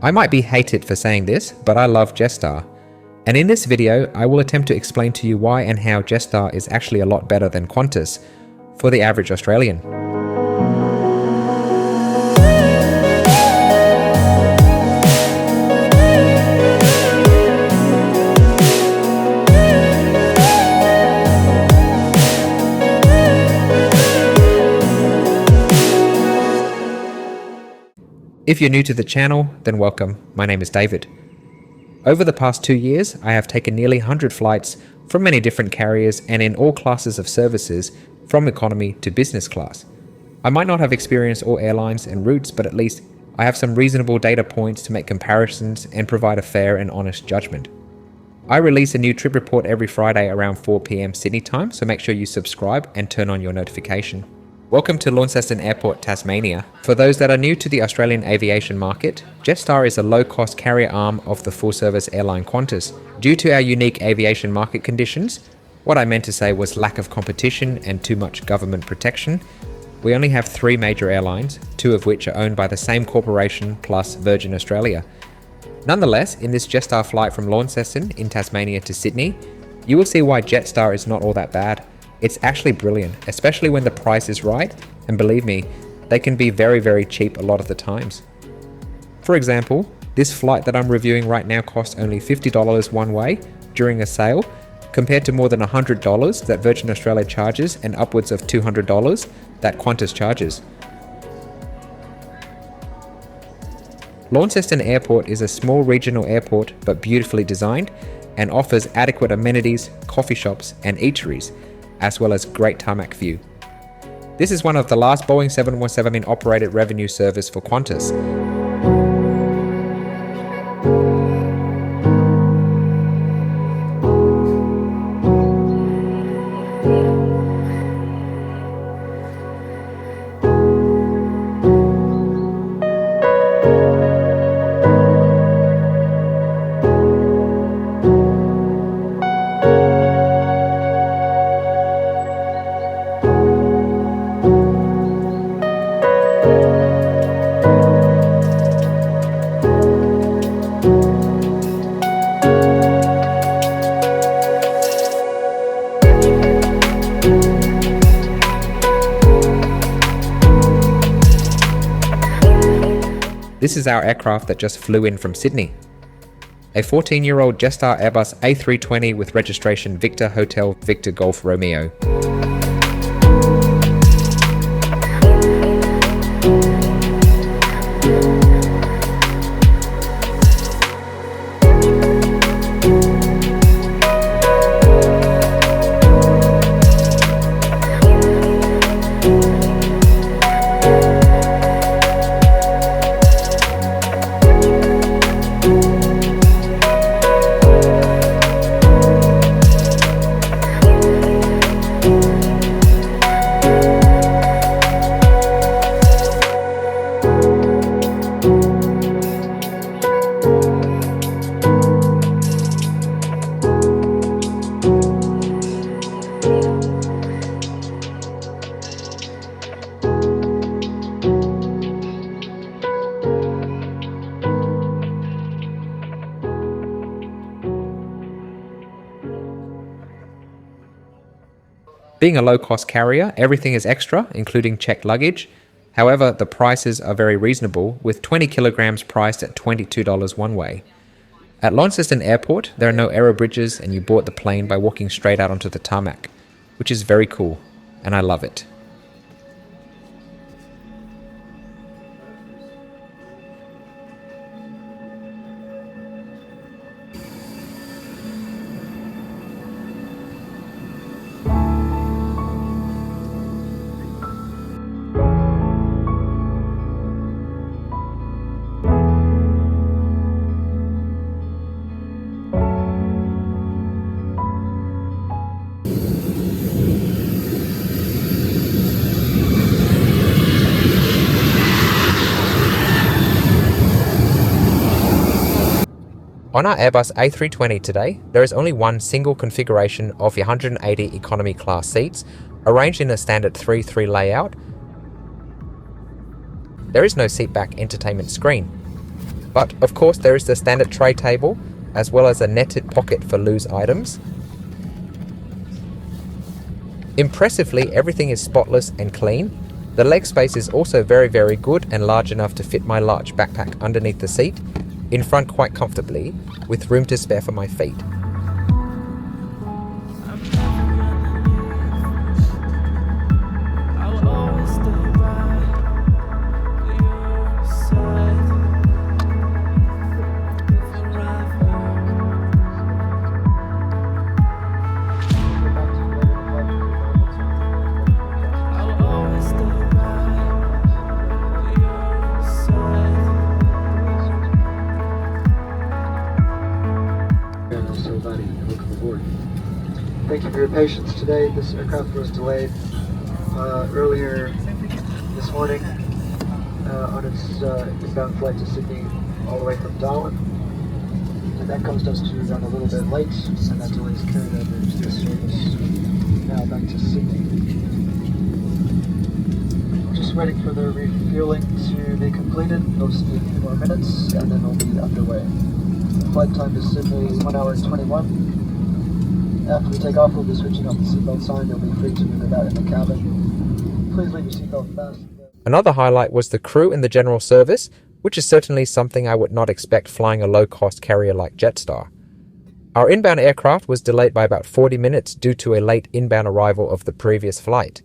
I might be hated for saying this, but I love Jetstar. And in this video, I will attempt to explain to you why and how Jetstar is actually a lot better than Qantas for the average Australian. If you're new to the channel, then welcome. My name is David. Over the past 2 years, I have taken nearly 100 flights from many different carriers and in all classes of services, from economy to business class. I might not have experienced all airlines and routes, but at least I have some reasonable data points to make comparisons and provide a fair and honest judgment. I release a new trip report every Friday around 4 PM Sydney time, so make sure you subscribe and turn on your notification. Welcome to Launceston Airport, Tasmania. For those that are new to the Australian aviation market, Jetstar is a low-cost carrier arm of the full-service airline Qantas. Due to our unique aviation market conditions, what I meant to say was lack of competition and too much government protection, we only have 3 major airlines, 2 of which are owned by the same corporation plus Virgin Australia. Nonetheless, in this Jestar flight from Launceston in Tasmania to Sydney, you will see why Jetstar is not all that bad. It's actually brilliant, especially when the price is right, and believe me, they can be very cheap a lot of the times. For example, this flight that I'm reviewing right now costs only $50 one way during a sale, compared to more than $100 that Virgin Australia charges and upwards of $200 that Qantas charges. Launceston Airport is a small regional airport but beautifully designed and offers adequate amenities, coffee shops and eateries, as well as great tarmac view. This is one of the last Boeing 717 in operated revenue service for Qantas. This is our aircraft that just flew in from Sydney. A 14-year-old Jetstar Airbus A320 with registration Victor Hotel Victor Golf Romeo. Being a low-cost carrier, everything is extra, including checked luggage. However, the prices are very reasonable, with 20 kilograms priced at $22 one way. At Launceston Airport, there are no aero bridges and you board the plane by walking straight out onto the tarmac, which is very cool, and I love it. On our Airbus A320 today, there is only one single configuration of the 180 economy class seats, arranged in a standard 3-3 layout. There is no seatback entertainment screen. But of course there is the standard tray table, as well as a netted pocket for loose items. Impressively, everything is spotless and clean. The leg space is also very good and large enough to fit my large backpack underneath the seat, in front quite comfortably, with room to spare for my feet. Welcome aboard. Thank you for your patience today. This aircraft was delayed earlier this morning on its inbound flight to Sydney all the way from Darwin. And that caused us to run a little bit late, and that delay is carried over into this service now back to Sydney. Just waiting for the refueling to be completed. It'll just be a few more minutes and then we'll be underway. Flight time to Sydney is 1 hour and 21. After we take off, we'll be switching off the seatbelt sign. You'll be free to move about in the cabin. Please leave your seatbelt fastened. Another highlight was the crew in the general service, which is certainly something I would not expect flying a low-cost carrier like Jetstar. Our inbound aircraft was delayed by about 40 minutes due to a late inbound arrival of the previous flight.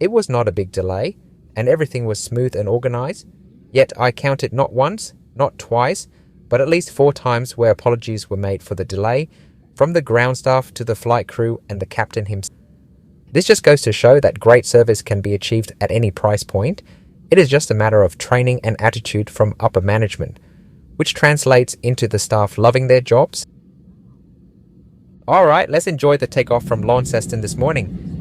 It was not a big delay, and everything was smooth and organized, yet I counted not once, not twice, but at least 4 times where apologies were made for the delay, from the ground staff to the flight crew and the captain himself. This just goes to show that great service can be achieved at any price point. It is just a matter of training and attitude from upper management, which translates into the staff loving their jobs. Alright, let's enjoy the takeoff from Launceston this morning.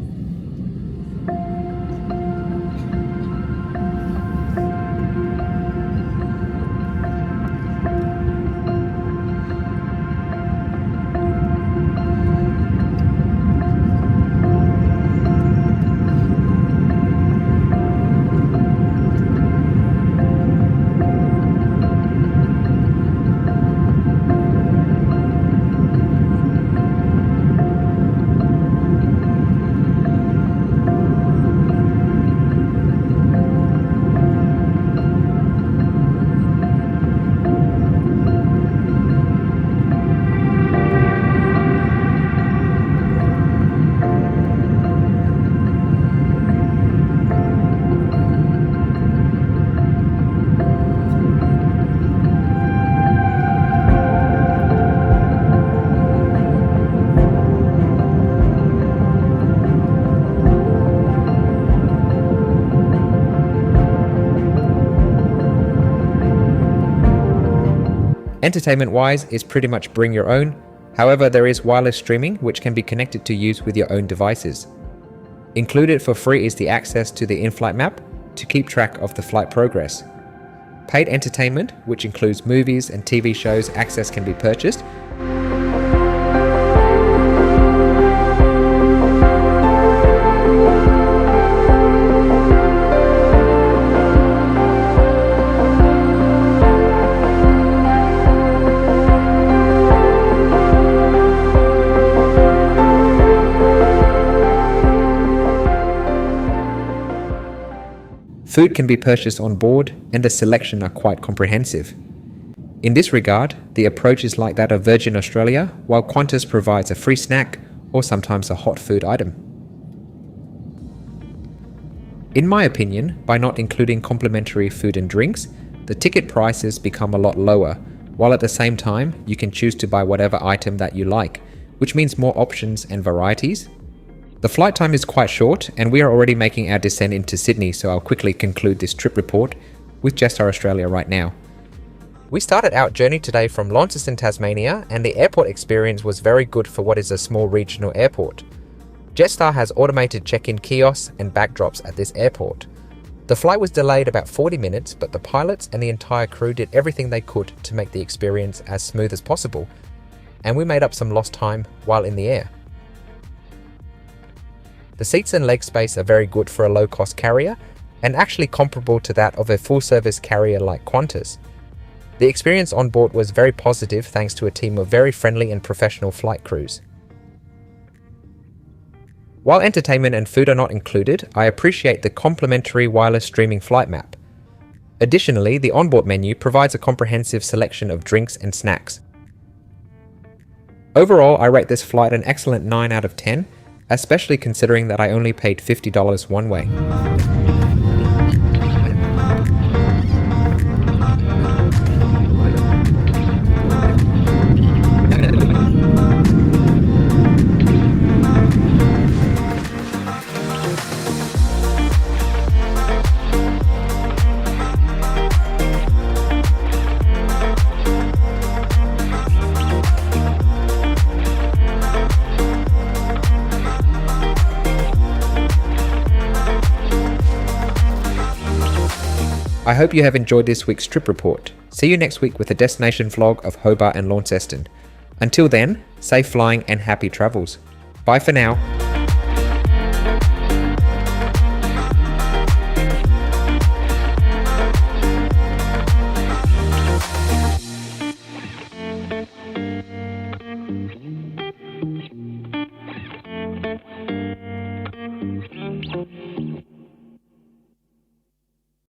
Entertainment-wise, it's pretty much bring your own. However, there is wireless streaming which can be connected to use with your own devices. Included for free is the access to the in-flight map to keep track of the flight progress. Paid entertainment, which includes movies and TV shows, access can be purchased. Food can be purchased on board, and the selection are quite comprehensive. In this regard, the approach is like that of Virgin Australia, while Qantas provides a free snack or sometimes a hot food item. In my opinion, by not including complimentary food and drinks, the ticket prices become a lot lower, while at the same time you can choose to buy whatever item that you like, which means more options and varieties. The flight time is quite short, and we are already making our descent into Sydney, so I'll quickly conclude this trip report with Jestar Australia right now. We started our journey today from Launceston, Tasmania, and the airport experience was very good for what is a small regional airport. Jetstar has automated check-in kiosks and backdrops at this airport. The flight was delayed about 40 minutes, but the pilots and the entire crew did everything they could to make the experience as smooth as possible, and we made up some lost time while in the air. The seats and leg space are very good for a low-cost carrier, and actually comparable to that of a full-service carrier like Qantas. The experience on board was very positive thanks to a team of very friendly and professional flight crews. While entertainment and food are not included, I appreciate the complimentary wireless streaming flight map. Additionally, the onboard menu provides a comprehensive selection of drinks and snacks. Overall, I rate this flight an excellent 9 out of 10, especially considering that I only paid $50 one way. I hope you have enjoyed this week's trip report. See you next week with a destination vlog of Hobart and Launceston. Until then, safe flying and happy travels. Bye for now.